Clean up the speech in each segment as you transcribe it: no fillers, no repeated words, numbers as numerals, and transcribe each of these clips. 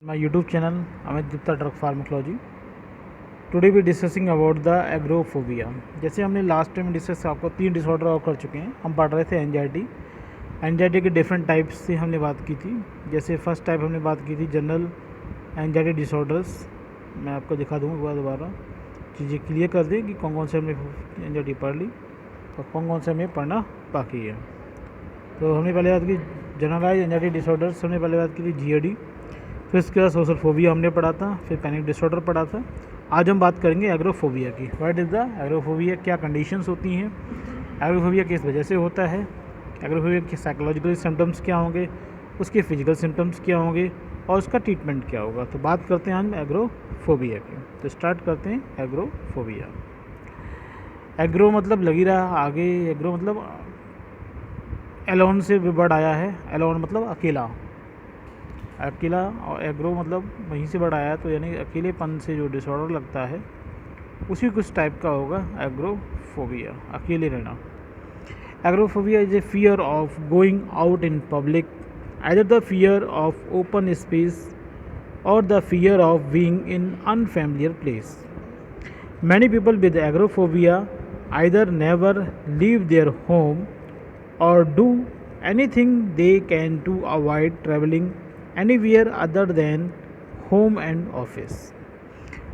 My YouTube channel Amit Gupta Drug Pharmacology. Today we discussing about the agoraphobia. जैसे हमने last time discuss आपको 3 disorder और कर चुके हैं। हम पढ़ रहे थे एंजाइटी के डिफरेंट टाइप्स से हमने बात की थी। जैसे फर्स्ट टाइप हमने बात की थी जनरल एंजाइटी डिसऑर्डर्स। मैं आपको दिखा दूँगा दोबारा चीज़ें क्लियर कर दें कि कौन कौन से हमने एंजाइटी पढ़ ली और कौन कौन से हमें पढ़ना बाकी है। तो हमने पहले बात की जनरलाइज एंजाइटी डिसऑर्डर्स, हमने पहले बात की थी GAD, फिर उसके बाद सोशल फोबिया हमने पढ़ा था, फिर पैनिक डिसऑर्डर पढ़ा था। आज हम बात करेंगे एग्रोफोबिया की। व्हाट इज़ द एग्रोफोबिया, क्या कंडीशंस होती हैं, एग्रोफोबिया किस वजह से होता है, एग्रोफोबिया के साइकोलॉजिकल सिम्टम्स क्या होंगे, उसके फिजिकल सिम्टम्स क्या होंगे और उसका ट्रीटमेंट क्या होगा। तो बात करते हैं हम एग्रोफोबिया की। तो स्टार्ट करते हैं एग्रोफोबिया। एग्रो मतलब लगी रहा आगे, एग्रो मतलब एलोन से वर्ड आया है। एलोन मतलब अकेला, अकेला, और एग्रो मतलब वहीं से वर्ड आया है, तो यानी अकेलेपन से जो डिसऑर्डर लगता है उसी कुछ टाइप का होगा एग्रोफोबिया, अकेले रहना। Agoraphobia is a fear of going out in public, either the fear of open space और the fear of being in unfamiliar place. Many people with agoraphobia either never leave their home or do anything they can to avoid traveling anywhere other than home and office.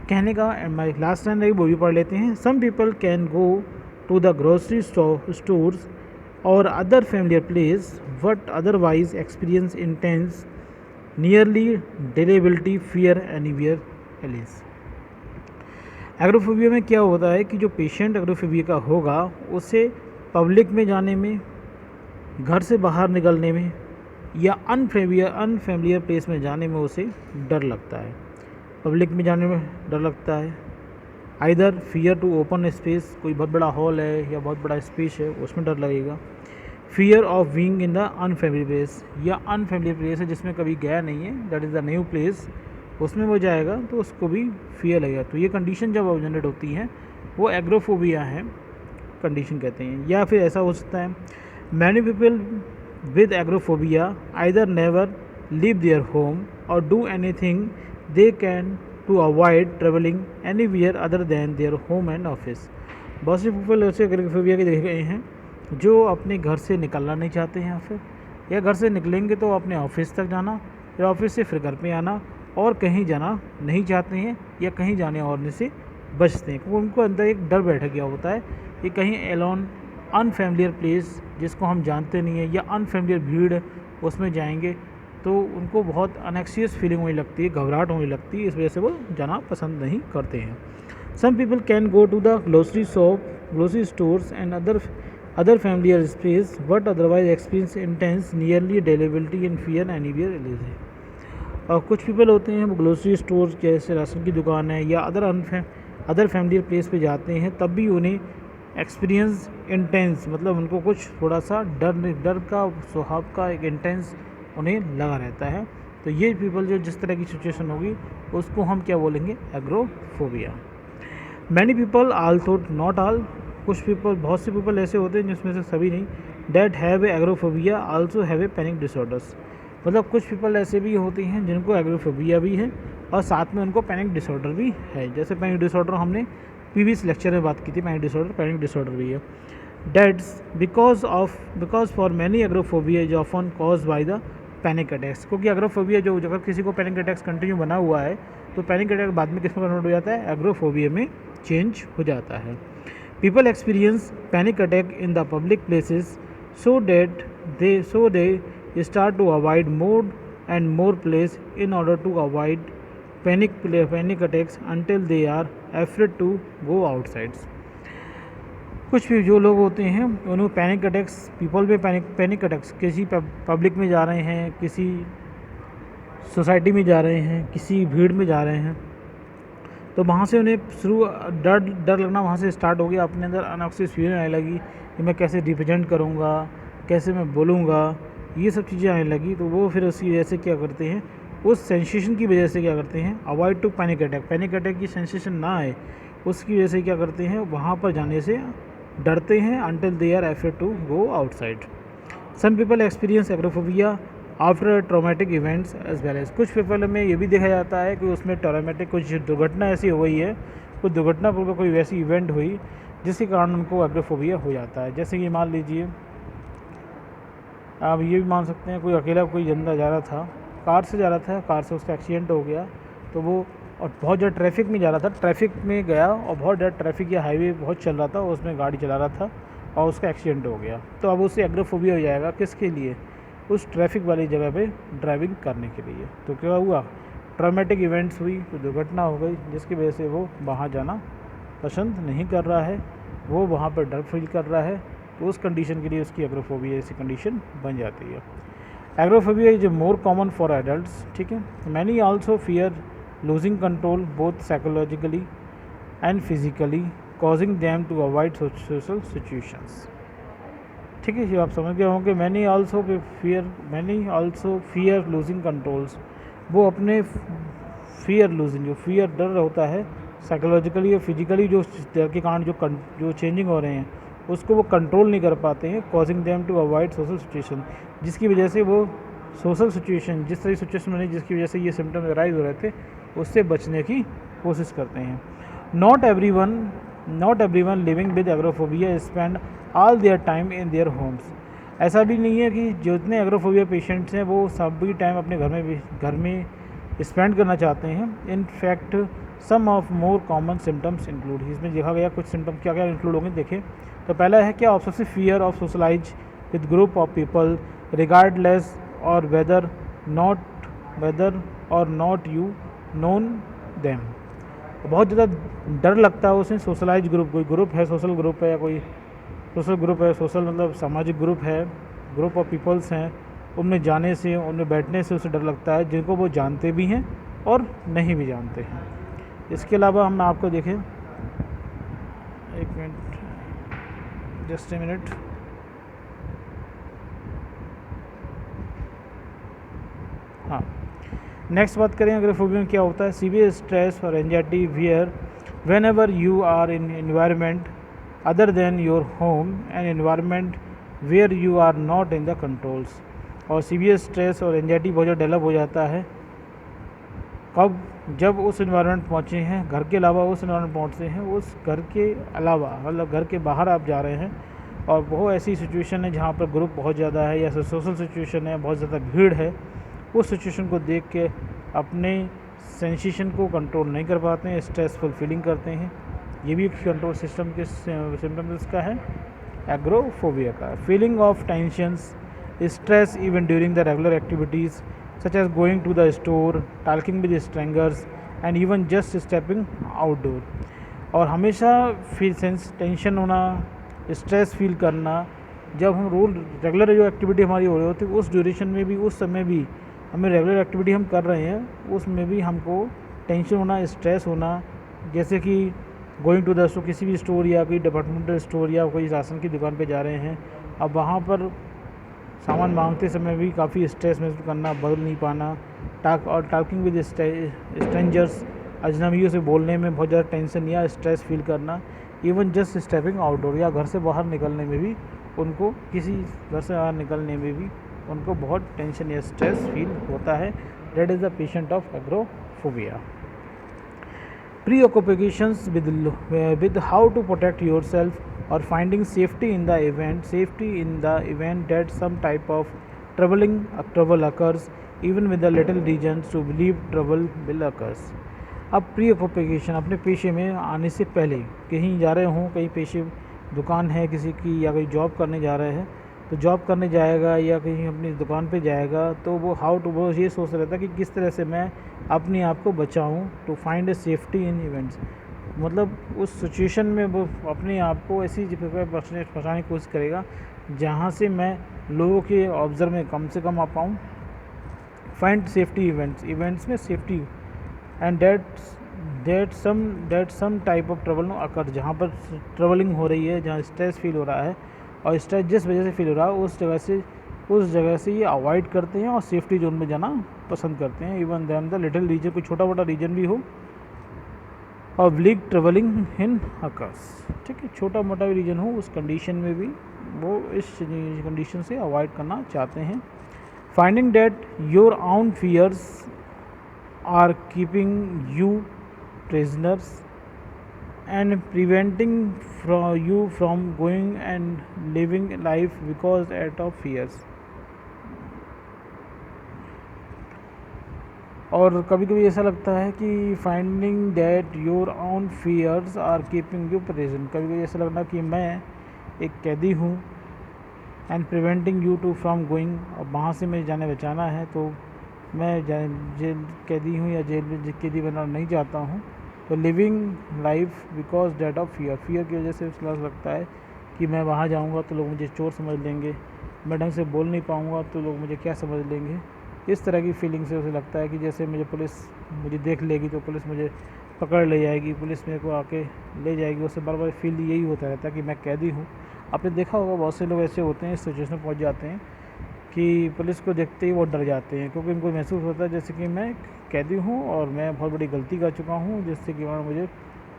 कहने का last time वो भी पढ़ लेते हैं। Some people can go to the grocery stores or other familiar place but otherwise experience intense nearly deliability fear anywhere else. Agoraphobia में क्या होता है कि जो पेशेंट एग्रोफोबिया का होगा उसे पब्लिक में जाने में, घर से बाहर निकलने में या अनफेमिलियर प्लेस में जाने में उसे डर लगता है। पब्लिक में जाने में डर लगता है, either fear to open space, कोई बहुत बड़ा हॉल है या बहुत बड़ा स्पेस है उसमें डर लगेगा। Fear of being in the unfamiliar place, या अनफेमिलियर प्लेस है जिसमें कभी गया नहीं है, that is the new place, उसमें वो जाएगा तो उसको भी फियर लगेगा। तो ये कंडीशन जब जनरेट होती है वो एग्रोफोबिया है कंडीशन कहते हैं। या फिर ऐसा हो सकता है many people with agoraphobia either never leave their home और do anything they can to avoid travelling anywhere other than their home and office. बहुत से पीपल ऐसे एग्रोफोबिया के देखे गए हैं जो अपने घर से निकलना नहीं चाहते हैं, या घर से निकलेंगे तो अपने ऑफिस तक जाना, या ऑफिस से फिर घर पे आना, और कहीं जाना नहीं चाहते हैं या कहीं जाने और से बचते हैं, क्योंकि उनको अंदर एक डर बैठ गया होता है कि कहीं एलोन अनफेमिलियर प्लेस जिसको हम जानते नहीं है या अनफेमिलियर भीड़ उसमें जाएंगे तो उनको बहुत अनएक्सियस फीलिंग होने लगती है, घबराहट होने लगती है, इस वजह से वो जाना पसंद नहीं करते हैं। Some people can go to the grocery stores and other familiar space but otherwise experience intense nearly disability in fear anywhere else. और कुछ पीपल होते हैं वो ग्रोसरी स्टोर जैसे राशन की दुकान है या अदर फैमिलियर प्लेस पे जाते हैं, तब भी उन्हें एक्सपीरियंस इंटेंस, मतलब उनको कुछ थोड़ा सा डर का स्वभाव का एक इंटेंस उन्हें लगा रहता है। तो ये पीपल जो जिस तरह की सिचुएशन होगी उसको हम क्या बोलेंगे, agoraphobia. Many people also, not all, कुछ पीपल, बहुत से पीपल ऐसे होते हैं जिसमें से सभी नहीं, that have a agoraphobia also have a panic disorders. मतलब कुछ पीपल ऐसे भी होते हैं जिनको एग्रोफोबिया भी है और साथ में उनको पैनिक डिसऑर्डर भी है। जैसे पैनिक डिसऑर्डर हमने प्रीवियस लेक्चर में बात की थी, पैनिक डिसऑर्डर भी है। That's because for many agoraphobia is often cause by the panic attacks. क्योंकि एग्रोफोबिया जो अगर किसी को पैनिक अटैक्स कंटिन्यू बना हुआ है तो पैनिक अटैक बाद में किस में कन्वर्ट हो जाता है, एग्रोफोबिया में चेंज हो जाता है। People experience panic attack in the public places so they start to avoid more and more place in order to avoid panic attacks until they are afraid to go outside। कुछ भी जो लोग होते हैं उन्हें पैनिक अटैक्स, पीपल में panic attacks, किसी public में जा रहे हैं, किसी सोसाइटी में जा रहे हैं, किसी भीड़ में जा रहे हैं, तो वहाँ से उन्हें शुरू डर लगना वहाँ से स्टार्ट हो गया। अपने अंदर अनऑक्सियस फीलिंग आने लगी कि मैं कैसे रिप्रेजेंट करूँगा, कैसे मैं बोलूँगा, ये सब चीज़ें आने लगी। तो वो फिर उसी वजह से क्या करते हैं, उस सेंसेशन की वजह से क्या करते हैं, अवॉइड टू पैनिक अटैक की सेंसेशन ना आए उसकी वजह से क्या करते हैं, वहाँ पर जाने से डरते हैं, until they are afraid to go outside. Some people experience agoraphobia after traumatic events as well as. कुछ पीपल में ये भी देखा जाता है कि उसमें ट्रॉमेटिक कुछ दुर्घटना ऐसी हो गई है, कुछ दुर्घटनापूर्वक कोई वैसी इवेंट हुई जिसके कारण उनको एग्रोफोबिया हो जाता है। जैसे कि मान लीजिए, आप ये भी मान सकते हैं कोई अकेला कोई बंदा जा रहा था, कार से जा रहा था, कार से उसका एक्सीडेंट हो गया, तो वो और बहुत ज़्यादा ट्रैफिक में जा रहा था, ट्रैफिक में गया और बहुत ज़्यादा ट्रैफिक या हाईवे बहुत चल रहा था, उसमें गाड़ी चला रहा था और उसका एक्सीडेंट हो गया, तो अब उससे एग्रोफोबिया हो जाएगा। किसके लिए? उस ट्रैफिक वाली जगह पे ड्राइविंग करने के लिए। तो क्या हुआ? ट्रॉमेटिक इवेंट्स हुई, तो दुर्घटना हो गई जिसकी वजह से वो वहाँ जाना पसंद नहीं कर रहा है, वो वहाँ पर डर फील कर रहा है, तो उस कंडीशन के लिए उसकी एग्रोफोबिया जैसी कंडीशन बन जाती है। Agoraphobia is more common for adults, ठीक है। Many also fear losing control both psychologically and physically causing them to avoid social situations, ठीक है। ये आप समझ गए होंगे। Many also fear losing controls, वो अपने फियर लूजिंग, जो फियर डर होता है साइकोलॉजिकली और फिजिकली जो डर के कारण जो चेंजिंग हो रहे हैं उसको वो कंट्रोल नहीं कर पाते हैं। Causing them to avoid social situation, जिसकी वजह से वो सोशल सिचुएशन, जिस तरह सिचुएशन बनी जिसकी वजह से ये सिम्टम्स राइज हो रहे थे, उससे बचने की कोशिश करते हैं। Not everyone living with agoraphobia spend all their time in their homes. ऐसा भी नहीं है कि जितने एग्रोफोबिया पेशेंट्स हैं वो सभी टाइम अपने घर में स्पेंड करना चाहते हैं। In fact some of more common symptoms include, इसमें देखा गया कुछ सिम्टम्स क्या क्या इंक्लूड होंगे। देखें, तो पहला है क्या? Obsessive fear of socialise with group of people regardless और वेदर और नॉट यू नोन देम। बहुत ज़्यादा डर लगता है उसे सोशलाइज ग्रुप, कोई ग्रुप है, सोशल ग्रुप है, या कोई सोशल ग्रुप है, सोशल मतलब सामाजिक ग्रुप है, ग्रुप ऑफ पीपल्स हैं, उनमें जाने से, उनमें बैठने से उसे डर लगता है, जिनको वो जानते भी हैं और नहीं भी जानते हैं। इसके अलावा हम आपको देखें, एक मिनट, जस्ट ए मिनट, हाँ, नेक्स्ट बात करें एग्रोफोबिया में क्या होता है। सीवियर स्ट्रेस और anxiety where whenever you are in environment other than your home and environment where you are not in the controls. और सीवियर स्ट्रेस और एंजाइटी बहुत ज़्यादा डेवलप हो जाता है कब? जब उस एनवायरनमेंट पहुँचे हैं, घर के अलावा उस एनवायरनमेंट पहुँचते हैं, उस घर के अलावा मतलब घर के बाहर आप जा रहे हैं और बहुत ऐसी सिचुएशन है जहाँ पर ग्रुप बहुत ज़्यादा है या सोशल सिचुएशन है, बहुत ज़्यादा भीड़ है, उस सिचुएशन को देख के अपने सेंसेशन को कंट्रोल नहीं कर पाते हैं, स्ट्रेसफुल फीलिंग करते हैं। ये भी एक कंट्रोल सिस्टम के सिम्टम्स इसका है, एग्रोफोबिया का। Feeling of tensions, stress even during the regular activities such as going to the store, talking with strangers and even just stepping outdoor। और हमेशा टेंशन होना, स्ट्रेस फील करना, जब हम रेगुलर जो एक्टिविटी हमारी हो रही होती है उस ड्यूरेशन में भी, उस समय भी हमें रेगुलर एक्टिविटी हम कर रहे हैं उसमें भी हमको टेंशन होना, स्ट्रेस होना। जैसे कि गोइंग टू द स्टोर, किसी भी स्टोर या कोई डिपार्टमेंटल स्टोर या कोई राशन की दुकान पे जा रहे हैं, अब वहाँ पर सामान मांगते समय भी काफ़ी स्ट्रेस महसूस करना, बदल नहीं पाना, टॉकिंग विद स्ट्रेंजर्स, अजनबियों से बोलने में बहुत ज़्यादा टेंशन या स्ट्रेस फील करना। इवन जस्ट स्टेपिंग आउटडोर, या घर से बाहर निकलने में भी उनको, किसी घर से बाहर निकलने में भी उनको बहुत टेंशन या स्ट्रेस फील होता है। That is the patient of agoraphobia. Preoccupations with how to protect yourself or finding safety in the event that some type of trouble occurs, even with the little reasons to believe trouble will occurs। अब प्रीऑक्यूपेशन, अपने पेशे में आने से पहले कहीं जा रहे हों, कहीं पेशे दुकान है किसी की, या कहीं जॉब करने जा रहे हैं, तो जॉब करने जाएगा या कहीं अपनी दुकान पे जाएगा, तो वो ये सोच रहा था कि किस तरह से मैं अपने आप को बचाऊं, to find a safety in events. मतलब उस सिचुएशन में वो अपने आप को ऐसी जगह फंसाने की कोशिश करेगा जहां से मैं लोगों के ऑब्जर्व में कम से कम आ पाऊँ। फाइंड सेफ्टी इवेंट्स में safety, and that some type of trouble no occur, जहाँ पर ट्रबलिंग हो रही है, जहाँ स्ट्रेस फील हो रहा है, और स्ट्रेस जिस वजह से फील हो रहा है उस जगह से ये अवॉइड करते हैं और सेफ्टी जोन में जाना पसंद करते हैं। Even them the little reason, कोई छोटा मोटा रीजन भी हो, और ब्लिक ट्रेवलिंग इन अकर्स, ठीक है, छोटा मोटा भी रीजन हो, उस कंडीशन में भी वो इस कंडीशन से अवॉइड करना चाहते हैं। Finding that your own fears are keeping you prisoners and preventing you from going and living life because out of fears. और कभी कभी ऐसा लगता है कि finding that your own fears are keeping you present, कभी कभी ऐसा लगना कि मैं एक कैदी हूँ and preventing you to from going, और वहाँ से मुझे जाने बचाना है तो मैं जेल कैदी हूँ या जेल में कैदी बनना नहीं चाहता हूँ। तो living life because that of fear, fear की वजह से उसका लगता है कि मैं वहाँ जाऊँगा तो लोग मुझे चोर समझ लेंगे, मैं ढंग से बोल नहीं पाऊँगा तो लोग मुझे क्या समझ लेंगे। इस तरह की फीलिंग से उसे लगता है कि जैसे मुझे देख लेगी तो पुलिस मुझे पकड़ ले जाएगी, पुलिस मेरे को आके ले जाएगी। उससे बार बार फील यही होता रहता है कि मैं कैदी हूँ। आपने देखा होगा बहुत से लोग ऐसे होते हैं, इस सिचुएशन में पहुँच जाते हैं कि पुलिस को देखते ही वो डर जाते हैं, क्योंकि उनको महसूस होता है जैसे कि मैं कैदी हूँ और मैं बहुत बड़ी गलती कर चुका हूँ जिससे कि मुझे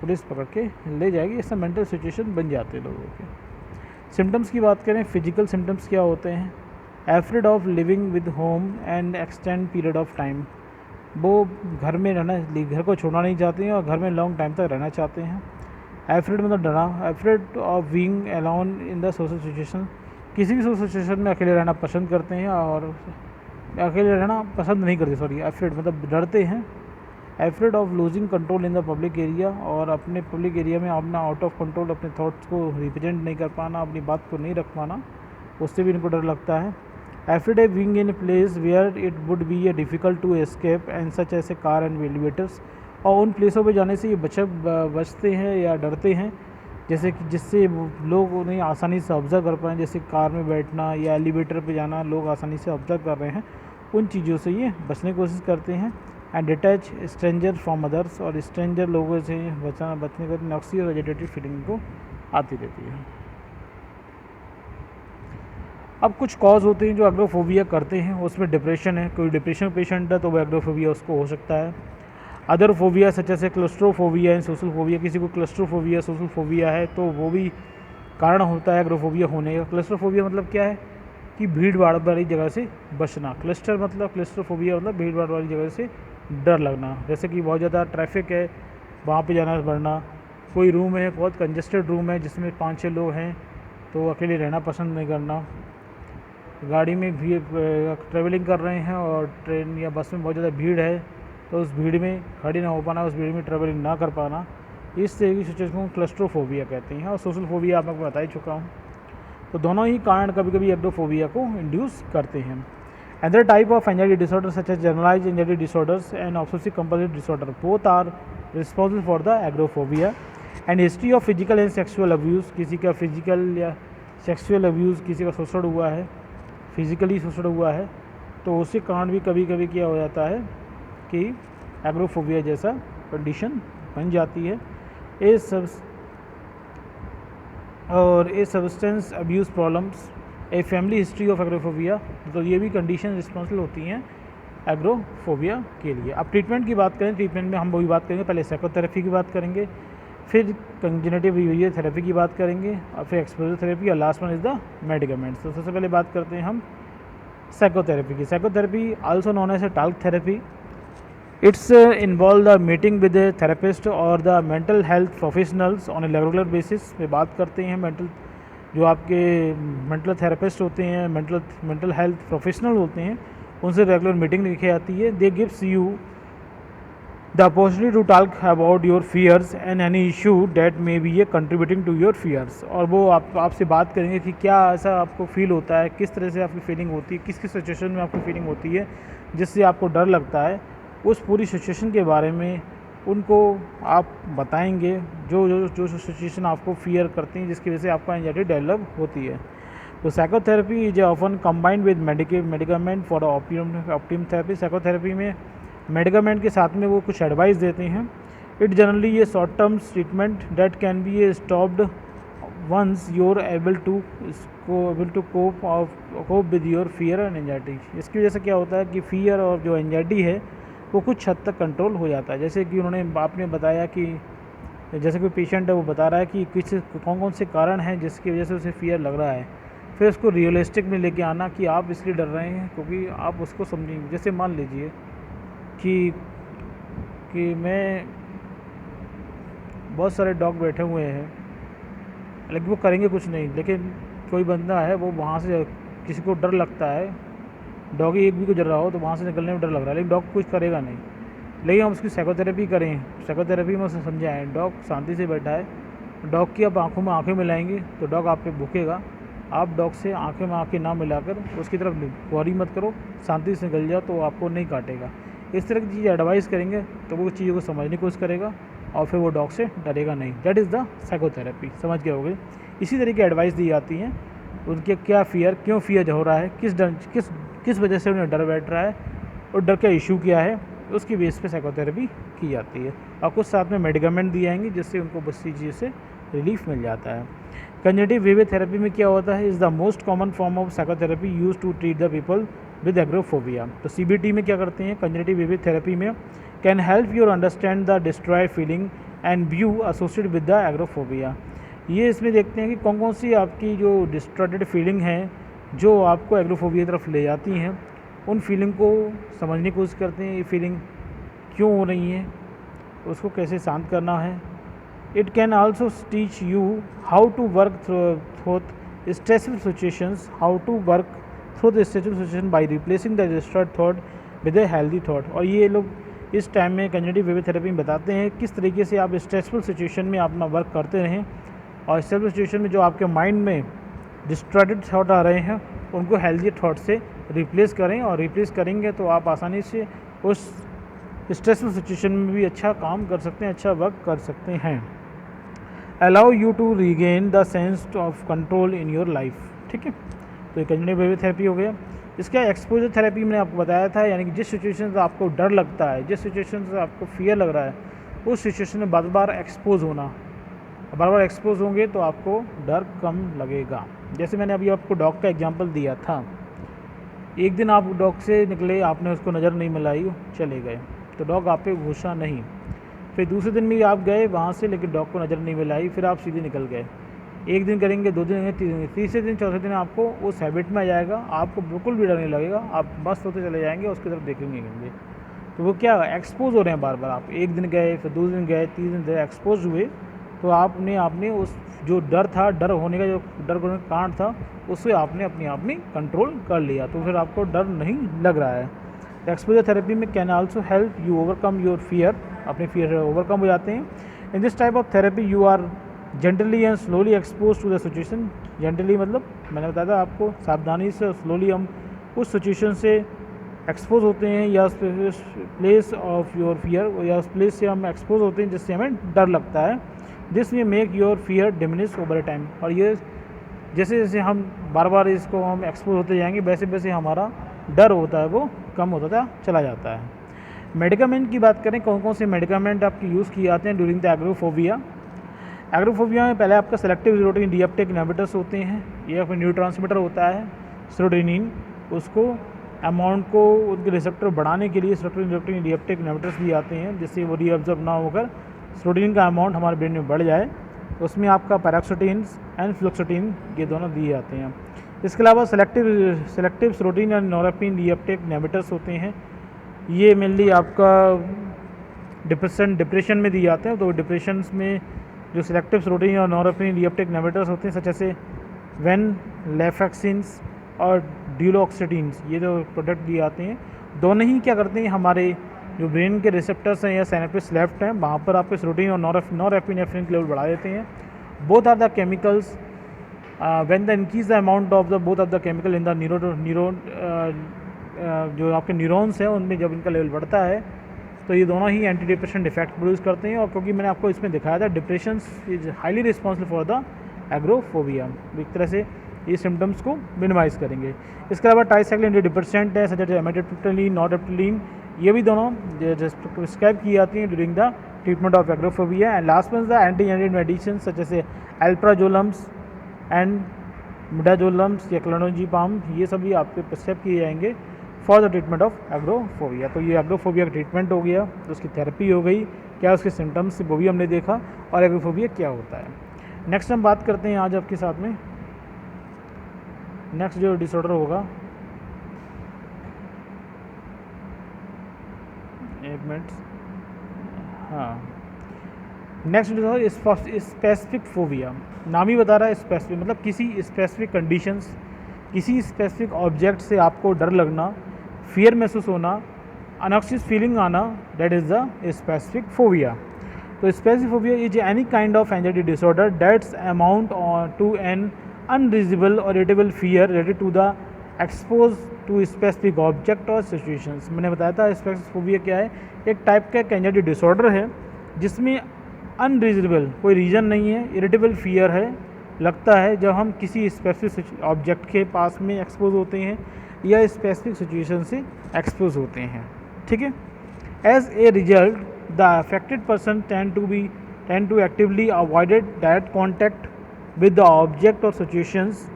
पुलिस पकड़ के ले जाएगी। ऐसा मेंटल सिचुएशन बन जाते हैं लोगों के। सिम्टम्स की बात करें, फिजिकल सिम्टम्स क्या होते हैं? Afraid of living with home and extend period of time, वो घर में रहना, घर को छोड़ना नहीं चाहते हैं और घर में लॉन्ग टाइम तक रहना चाहते हैं। एफ्रेड मतलब डरा। Afraid of being alone in the social situation, किसी भी सोशल सिचुएशन में अकेले रहना पसंद करते हैं और अकेले रहना पसंद नहीं करते, सॉरी एफ्रेड मतलब डरते हैं। Afraid of losing control in the public area, और अपने पब्लिक एरिया में अपना आउट ऑफ कंट्रोल अपने थॉट्स को रिप्रेजेंट नहीं कर पाना, अपनी बात को नहीं रख पाना, उससे भी इनको डर लगता है। Afraid of being in a place where it would be a difficult to escape and such as car and elevators, और उन प्लेसों पर जाने से ये बचते हैं या डरते हैं जैसे कि जिससे लोग उन्हें आसानी से ऑब्ज़र्व कर पाएँ, जैसे कार में बैठना या एलिवेटर पे जाना लोग आसानी से ऑब्ज़र्व कर रहे हैं, उन चीज़ों से ये बचने की कोशिश करते हैं। And detach stranger from others, और स्ट्रेंजर लोगों से बचने का नक्सी और एजिटेटेड फीलिंग को आती रहती है। अब कुछ कॉज होते हैं जो एग्रोफोबिया करते हैं, उसमें डिप्रेशन है, कोई डिप्रेशन पेशेंट है तो वो एग्रोफोबिया उसको हो सकता है। अदर फोबिया सच जैसे क्लस्ट्रोफोबिया एंड सोशल फोबिया, किसी को क्लस्ट्रोफोबिया सोशल फोबिया है तो वो भी कारण होता है एग्रोफोबिया होने का। क्लस्ट्रोफोबिया मतलब क्या है कि भीड़ भाड़ वाली जगह से बचना। क्लस्ट्रोफोबिया मतलब भीड़ भाड़ वाली जगह से डर लगना, जैसे कि बहुत ज़्यादा ट्रैफिक है वहाँ पे जाना बढ़ना, कोई रूम है बहुत कंजेस्टेड रूम है जिसमें 5-6 लोग हैं तो अकेले रहना पसंद नहीं करना, गाड़ी में भी ट्रैवलिंग कर रहे हैं और ट्रेन या बस में बहुत ज़्यादा भीड़ है तो उस भीड़ में खड़ी ना हो पाना, उस भीड़ में ट्रैवलिंग ना कर पाना, इस तरह की सिचुएशन को क्लस्ट्रोफोबिया कहते हैं। और सोशल फोबिया आप बता ही चुका हूँ। तो दोनों ही कारण कभी कभी एग्रोफोबिया को इंड्यूस करते हैं। Other type of anxiety disorder such as generalised anxiety disorders and obsessive compulsive disorder both are responsible for the agoraphobia. And history of physical and sexual abuse, किसी का फिजिकल या सेक्सुअल अब्यूज़, किसी का शोषण हुआ है, फिजिकली शोषण हुआ है, तो उसके कारण भी कभी कभी क्या हो जाता है कि एग्रोफोबिया जैसा कंडीशन बन जाती है। A substance abuse problems, a family history of agoraphobia, तो ये भी कंडीशन रिस्पॉन्सिबल होती हैं एग्रोफोबिया के लिए। अब ट्रीटमेंट की बात करें, ट्रीटमेंट में हम वही बात करेंगे, पहले साइकोथेरेपी की बात करेंगे, फिर कंजेनिटिव बिहेवियर थेरेपी की बात करेंगे और फिर एक्सपोजर थेरेपी और last one is the medicaments. तो सबसे पहले बात करते हैं हम साइकोथेरेपी की। Psychotherapy also known as a talk therapy, it's involve the meeting with a therapist और the mental health professionals on a regular basis पे बात करते हैं। जो आपके मेंटल थेरेपिस्ट होते हैं, मेंटल हेल्थ प्रोफेशनल होते हैं, उनसे रेगुलर मीटिंग लिखी जाती है। They gives you the opportunity to talk about your fears and any issue that may be a contributing to your fears, और वो आपसे बात करेंगे कि क्या ऐसा आपको फील होता है, किस तरह से आपकी फीलिंग होती है, किस किस सिचुएशन में आपकी फीलिंग होती है जिससे आपको डर लगता है, उस पूरी सिचुएशन के बारे में उनको आप बताएंगे जो सिचुएशन आपको फियर करती हैं जिसकी वजह से आपका एंजाइटी डेवलप होती है। तो psychotherapy is often combined with medicament for optimum therapy. Psychotherapy में मेडिकामेंट के साथ में वो कुछ एडवाइस देते हैं। इट जनरली ये short term treatment that can be a stopped once you're able to cope with your fear and anxiety. इसकी वजह से क्या होता है कि फियर और जो एंजाइटी है वो कुछ हद तक कंट्रोल हो जाता है। जैसे कि आपने बताया कि जैसे कोई पेशेंट है वो बता रहा है कि कौन कौन से कारण हैं जिसकी वजह से उसे फियर लग रहा है, फिर उसको रियलिस्टिक में लेके आना कि आप इसलिए डर रहे हैं क्योंकि आप उसको समझेंगे। जैसे मान लीजिए कि मैं बहुत सारे डॉग बैठे हुए हैं, लेकिन वो करेंगे कुछ नहीं, लेकिन कोई बंदा है वो वहाँ से किसी को डर लगता है, डॉगी एक भी गुजर रहा हो तो वहाँ से निकलने में डर लग रहा है, लेकिन डॉग कुछ करेगा नहीं। लेकिन हम उसकी साइकोथेरेपी करें, साइकोथेरेपी में उसे समझाएं, डॉग शांति से बैठा है, डॉग की आप आँखों में आँखें मिलाएंगे तो डॉग आप पे भूखेगा, आप डॉग से आँखें में आँखें ना मिलाकर उसकी तरफ वॉरी मत करो, शांति से निकल जाओ तो आपको नहीं काटेगा। इस तरह की चीज़ एडवाइस करेंगे तो वो चीज़ों को समझने की कोशिश करेगा और फिर वो डॉग से डरेगा नहीं। That is the psychotherapy. समझ गए होंगे। इसी तरह की एडवाइस दी जाती हैं, उनके क्या फियर, क्यों फियर हो रहा है, किस वजह से उन्हें डर बैठ रहा है और डर का इशू क्या है, उसकी बेस पे साइकोथेरेपी की जाती है। और कुछ साथ में मेडिकामेंट दिए जाएंगे जिससे उनको बस चीज़ से रिलीफ मिल जाता है। कंजक्टिव विवेक थेरेपी में क्या होता है, is the most common form of psychotherapy use to treat the people with agoraphobia. तो CBT में क्या करते हैं, कंजक्टिव विवेक थेरेपी में can help you understand the destroy feeling and view associated with the agoraphobia. ये इसमें देखते हैं कि कौन कौन सी आपकी जो डिस्ट्रॉयड फीलिंग है जो आपको एग्रोफोबिया की तरफ ले जाती हैं, उन फीलिंग को समझने की कोशिश करते हैं, ये फीलिंग क्यों हो रही है, उसको कैसे शांत करना है। It can also teach you how to work through stressful situations, how to work through the stressful situation by replacing the destroyed thought with a healthy thought. और ये लोग इस टाइम में कंजक्टिव विवेक थेरेपी में बताते हैं किस तरीके से आप स्ट्रेसफुल सिचुएशन में अपना वर्क करते रहें और स्ट्रेसफुल सिचुएशन में जो आपके माइंड में डिस्ट्रॉयड थॉट आ रहे हैं उनको हेल्दी थॉट से रिप्लेस करें, और रिप्लेस करेंगे तो आप आसानी से उस स्ट्रेसफुल सिचुएशन में भी अच्छा काम कर सकते हैं, अच्छा वर्क कर सकते हैं। Allow you to regain the sense of control in your life. ठीक है, तो ये कंजक्टिव विवेक थेरेपी हो गया। इसका एक्सपोजर थेरेपी मैंने आपको बताया था, यानी कि जिस सिचुएशन से आपको डर लगता है, जिस सिचुएशन से आपको फियर लग रहा है, उस सिचुएशन में बार बार एक्सपोज होना, बार बार एक्सपोज होंगे तो आपको डर कम लगेगा। जैसे मैंने अभी आपको डॉग का एग्जांपल दिया था, एक दिन आप डॉग से निकले, आपने उसको नज़र नहीं मिलाई, चले गए, तो डॉग आप पे घुसा नहीं। फिर दूसरे दिन भी आप गए वहाँ से, लेकिन डॉग को नज़र नहीं मिलाई, फिर आप सीधे निकल गए। एक दिन करेंगे, 2 दिन करेंगे, तीसरे दिन चौथे दिन आपको उस हैबिट में आ जाएगा, आपको बिल्कुल भी डर नहीं लगेगा, आप मस्त होते चले जाएंगे, उसकी तरफ देखेंगे। तो वो क्या, एक्सपोज हो रहे हैं बार बार। आप एक दिन गए, फिर 2 दिन गए, 3 दिन गए, एक्सपोज हुए, तो आपने उस जो डर था, डर होने का जो डर होने का कारण था, उससे आपने अपने आप में कंट्रोल कर लिया, तो फिर आपको डर नहीं लग रहा है। एक्सपोजर थेरेपी में can also help you overcome your fear, अपने फियर ओवरकम हो जाते हैं। In this type of therapy you are gently and slowly expose to the situation. Gently मतलब मैंने बताया था आपको, सावधानी से, स्लोली हम उस सिचुएशन से एक्सपोज होते हैं, या प्लेस ऑफ योर फियर, या उस प्लेस से हम एक्सपोज होते हैं जिससे हमें डर लगता है। दिस में make your fear diminish over time. और ये जैसे जैसे हम बार बार इसको हम एक्सपोज होते जाएंगे, वैसे वैसे हमारा डर होता है वो कम होता चला जाता है। मेडिकामेंट की बात करें, कौन कौन से मेडिकामेंट आपके यूज़ किए जाते हैं ड्यूरिंग द एग्रोफोबिया। एग्रोफोबिया में पहले आपका सेलेक्टिव सेरोटोनिन रीअपटेक इनहिबिटर्स होते हैं, ये आपका न्यूरोट्रांसमीटर होता है सेरोटोनिन, उसको अमाउंट को उनके रिसेप्टर बढ़ाने के लिए सेरोटोनिन रीअपटेक इनहिबिटर्स दिए जाते हैं, जिससे वो रीअब्जॉर्ब ना होकर सेरोटोनिन का अमाउंट हमारे ब्रेन में बढ़ जाए। उसमें आपका पैराक्सिटीन एंड फ्लुक्सिटीन ये दोनों दिए जाते हैं। इसके अलावा selective serotonin and norepinephrine reuptake inhibitors होते हैं, ये मेनली आपका डिप्रेशन में दिए जाते हैं। तो डिप्रेशन में जो सेलेक्टिव सेरोटोनिन और नॉरएपिनेफ्रिन रीअपटेक इनहिबिटर्स होते हैं, सच जैसे वेनलेफेक्सिन्स और ड्यूलोक्सिटीन्स, ये जो प्रोडक्ट दिए जाते हैं, दोनों ही क्या करते हैं, हमारे जो ब्रेन के रिसेप्टर्स हैं या सिनेप्स लेफ्ट हैं, वहाँ पर आपके सेरोटोनिन और नॉरएपिनेफ्रिन लेवल बढ़ा देते हैं। Both are the chemicals when the increase the amount of the both of the chemical in the neuron, जो आपके न्यूरॉन्स हैं उनमें जब इनका लेवल बढ़ता है तो ये दोनों ही एंटी डिप्रेशन इफेक्ट प्रोड्यूस करते हैं। और क्योंकि मैंने आपको इसमें दिखाया था depression is highly responsible for the agoraphobia, एक तरह से ये सिम्टम्स को मिनिमाइज़ करेंगे। इसके अलावा ट्राइसाइक्लिन एंटीडिप्रेसेंट है, सच एज एमिट्रिप्टाइलिन, नॉरएपिनेफ्रिन, ये भी दोनों प्रिस्क्राइब की जाती हैं during the treatment of agoraphobia. And last one the anti medicine such जैसे एल्प्राजोलम्स एंड मिडाजोलम्स या क्लोनोजीपाम, ये सभी आपके प्रिस्क्राइब किए जाएंगे for the treatment of agoraphobia. तो ये एग्रोफोबिया का ट्रीटमेंट हो गया, तो उसकी थेरेपी हो गई, क्या उसके सिम्टम्स वो भी हमने देखा, और एग्रोफोबिया क्या होता है। नेक्स्ट हम बात करते हैं आज आपके साथ में नेक्स्ट जो डिसऑर्डर होगा, एक मिनट, हाँ, नेक्स्ट डिसऑर्डर स्पेसिफिक फोबिया। नाम ही बता रहा है स्पेसिफिक, मतलब किसी स्पेसिफिक कंडीशंस, किसी स्पेसिफिक ऑब्जेक्ट से आपको डर लगना, फियर महसूस होना, अनॉक्सियस फीलिंग आना, that is the specific phobia. तो specific phobia is any kind of anxiety disorder that's amount to an unreasonable और irritable fear related to the expose to specific object और सिचुएशंस। मैंने बताया था specific phobia क्या है, एक टाइप का एंजाइटी डिसऑर्डर है जिसमें अनरीजनेबल कोई रीज़न नहीं है, इरिटेबल फियर है, लगता है जब हम किसी स्पेसिफिक ऑब्जेक्ट के पास में एक्सपोज होते हैं या स्पेसिफिक सिचुएशन से एक्सपोज होते हैं, ठीक है। As a result the affected person tend to actively avoided that contact with the object और सिचुएशंस।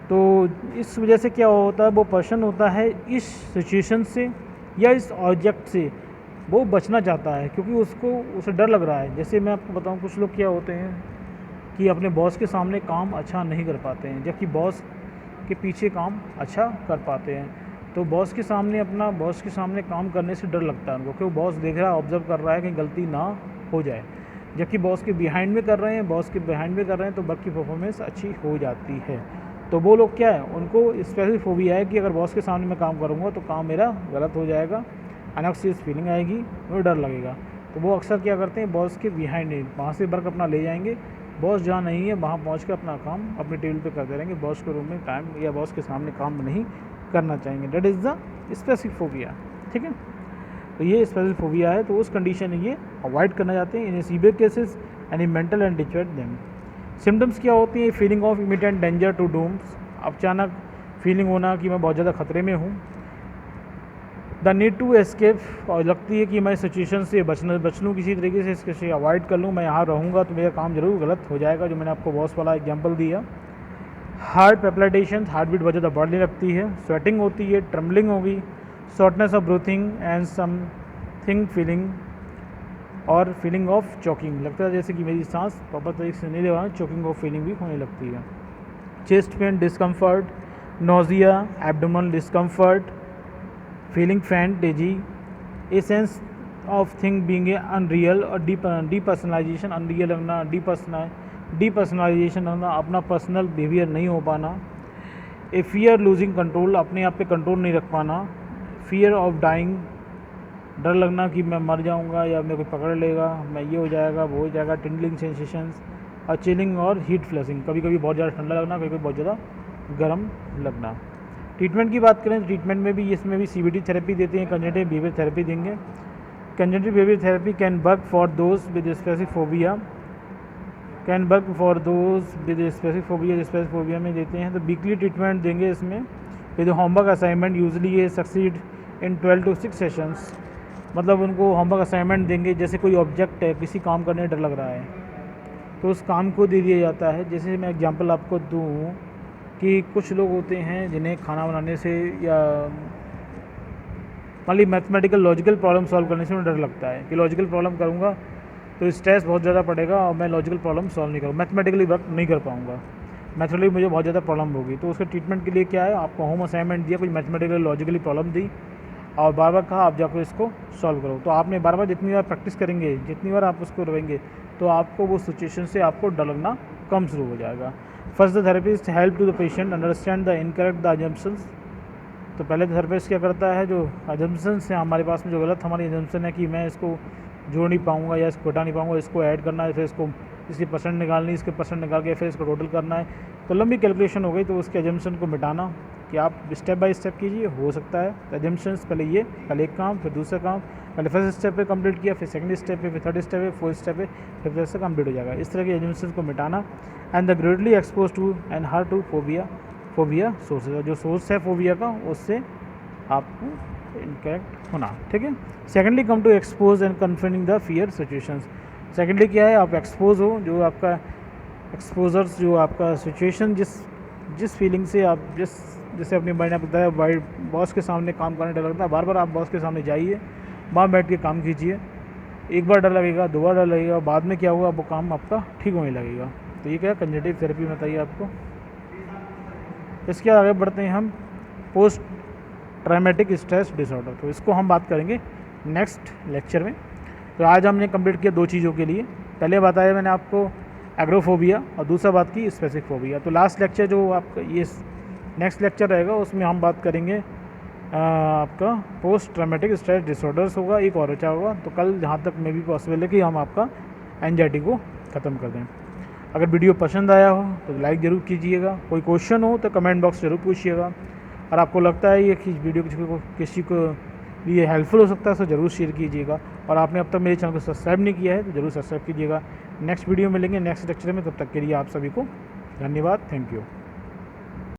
तो इस वजह से क्या होता है, वो पर्सन होता है इस सिचुएशन से या इस ऑब्जेक्ट से वो बचना चाहता है क्योंकि उसको उसे डर लग रहा है। जैसे मैं आपको बताऊं, कुछ लोग क्या होते हैं कि अपने बॉस के सामने काम अच्छा नहीं कर पाते हैं, जबकि बॉस के पीछे काम अच्छा कर पाते हैं। तो बॉस के सामने काम करने से डर लगता है उनको, क्योंकि बॉस देख रहा है, ऑब्जर्व कर रहा है कि गलती ना हो जाए। जबकि बॉस के बिहाइंड में कर रहे हैं तो वर्क की परफॉर्मेंस अच्छी हो जाती है। तो वो लोग क्या है, उनको स्पेसिफिक फोबिया है कि अगर बॉस के सामने मैं काम करूँगा तो काम मेरा गलत हो जाएगा, अनॉक्सियस फीलिंग आएगी, मुझे डर लगेगा। तो वो अक्सर क्या करते हैं, बॉस के बिहाइंड में वहाँ से वर्क अपना ले जाएंगे, बॉस जहाँ नहीं है वहाँ पहुँच कर अपना काम अपने टेबल पे करते रहेंगे, बॉस के रूम में काम या बॉस के सामने काम नहीं करना चाहेंगे। That is the specific phobia, ठीक है। तो ये स्पेसिफिक फोबिया है, तो उस कंडीशन में ये अवॉइड करना चाहते हैं। In severe cases any mental and dictate them. Symptoms क्या होती है, feeling of immediate danger to dooms, अचानक फीलिंग होना कि मैं बहुत ज़्यादा खतरे में हूँ। द नीड टू एस्केप, और लगती है कि मैं सिचुएशन से बच लूँ किसी तरीके से, इसके अवॉइड कर लूँ, मैं यहाँ रहूँगा तो मेरा काम ज़रूर गलत हो जाएगा, जो मैंने आपको बॉस वाला एग्जांपल दिया। हार्ट पैप्लाइटेशन, हार्ट बीट बहुत ज़्यादा बढ़ने लगती है, स्वेटिंग होती है, ट्रम्बलिंग होगी, shortness of breathing and something feeling और फीलिंग ऑफ चोकिंग, लगता है जैसे कि मेरी सांस प्रॉपर तरीके से नहीं ले रहा है, चोकिंग ऑफ फीलिंग भी होने लगती है। Chest pain, discomfort, nausea, abdominal discomfort, feeling faint, Daisy, a sense of thing being a unreal और डीपर्सनलाइजेशन, अनरियल लगना, डीपर्सनलाइजेशन लगना, अपना पर्सनल बिहेवियर नहीं हो पाना। ए फियर लूजिंग कंट्रोल, अपने आप पे कंट्रोल नहीं रख पाना। फियर ऑफ डाइंग, डर लगना कि मैं मर जाऊंगा या मेरे को पकड़ लेगा, मैं ये हो जाएगा वो हो जाएगा। टिंडलिंग सेंसेशंस और चिलिंग और हीट फ्लैशिंग, कभी कभी बहुत ज़्यादा ठंडा लगना, कभी कभी बहुत ज़्यादा गर्म लगना। ट्रीटमेंट की बात करें तो ट्रीटमेंट में भी इसमें भी CBT थेरेपी देते हैं, कंजेनिटल बिहेवियर थेरेपी देंगे। Congenital behaviour therapy can work for those with specific phobia, specific phobia में देते हैं। तो वीकली ट्रीटमेंट देंगे इसमें विद होमवर्क असाइनमेंट, यूजली ये सक्सीड इन 12 to 6 सेशंस, मतलब उनको होमवर्क असाइनमेंट देंगे। जैसे कोई ऑब्जेक्ट है, किसी काम करने में डर लग रहा है तो उस काम को दे दिया जाता है। जैसे मैं एग्जांपल आपको दूँ कि कुछ लोग होते हैं जिन्हें खाना बनाने से या मान ली मैथमेटिकल लॉजिकल प्रॉब्लम सॉल्व करने से उन्हें डर लगता है कि लॉजिकल प्रॉब्लम करूँगा तो स्ट्रेस बहुत ज़्यादा पड़ेगा और मैं लॉजिकल प्रॉब्लम सॉल्व नहीं करूँ, मैथमेटिकली वर्क नहीं कर पाऊँगा, मैथमेटिकली मुझे बहुत ज़्यादा प्रॉब्लम होगी। तो उसके ट्रीटमेंट के लिए क्या है, आपको होम असाइनमेंट दिया, कुछ मैथमेटिकली लॉजिकली प्रॉब्लम दी और बार बार कहा आप जाकर इसको सॉल्व करो। तो आपने बार बार जितनी बार प्रैक्टिस करेंगे, जितनी बार आप उसको रहेंगे, तो आपको वो सिचुएशन से आपको डर लगना कम शुरू हो जाएगा। First the therapist help to the patient understand the incorrect the assumptions. तो पहले थेरेपिस्ट क्या करता है, जो अजम्पशंस हैं हमारे पास में, जो गलत हमारी अजम्पशन है कि मैं इसको जोड़ नहीं पाऊँगा या इसको घटा नहीं पाऊँगा, इसको ऐड करना है, फिर इसको इसकी परसेंट निकालनी, इसके परसेंट निकाल के फिर इसको टोटल करना है, तो लंबी कैलकुलेशन हो गई। तो उसके अजम्पशन को मिटाना कि आप स्टेप बाय स्टेप कीजिए, हो सकता है अजम्पशंस पहले एक काम, फिर दूसरा काम, पहले फर्स्ट स्टेप पे कंप्लीट किया, फिर सेकंड स्टेप पे, फिर थर्ड स्टेप पे, फोर्थ स्टेप पे, फिर जैसे कंप्लीट हो जाएगा। इस तरह के एजम्पशंस को मिटाना। And the greatly expose to and her to phobia sources, जो सोर्स है फोबिया का उससे आपको इनकरेक्ट होना, ठीक है। Secondly come to expose and confirming the fear situations. Secondly क्या है, आप एक्सपोज हो, जो आपका एक्सपोजर्स, जो आपका सिचुएशन जिस फीलिंग से आप जैसे अपनी मैंने बताया बॉस के सामने काम करने डर लगता है, बार बार आप बॉस के सामने जाइए, वहाँ बैठ के काम कीजिए, एक बार डर लगेगा, दो बार डर लगेगा, बाद में क्या होगा, वो काम आपका ठीक होने लगेगा। तो ये क्या कंजेनिटल थेरेपी बताइए आपको। इसके आगे बढ़ते हैं हम पोस्ट ट्रॉमेटिक स्ट्रेस डिसऑर्डर, तो इसको हम बात करेंगे नेक्स्ट लेक्चर में। तो आज हमने कंप्लीट किया 2 चीज़ों के लिए, पहले बताया मैंने आपको एग्रोफोबिया और दूसरा बात की स्पेसिफिक फोबिया। तो लास्ट लेक्चर जो आपका ये नेक्स्ट लेक्चर रहेगा उसमें हम बात करेंगे आपका पोस्ट ट्रॉमेटिक स्ट्रेस डिसऑर्डर्स होगा, एक और बचा होगा। तो कल जहाँ तक मे भी पॉसिबल है कि हम आपका एंजाइटी को ख़त्म कर दें। अगर वीडियो पसंद आया हो तो लाइक ज़रूर कीजिएगा, कोई क्वेश्चन हो तो कमेंट बॉक्स ज़रूर पूछिएगा, और आपको लगता है ये कि वीडियो किसी को लिए हेल्पफुल हो सकता है तो ज़रूर शेयर कीजिएगा। और आपने अब तक मेरे चैनल को सब्सक्राइब नहीं किया है तो ज़रूर सब्सक्राइब कीजिएगा। नेक्स्ट वीडियो मिलेंगे नेक्स्ट लेक्चर में, तब तक के लिए आप सभी को धन्यवाद, थैंक यू।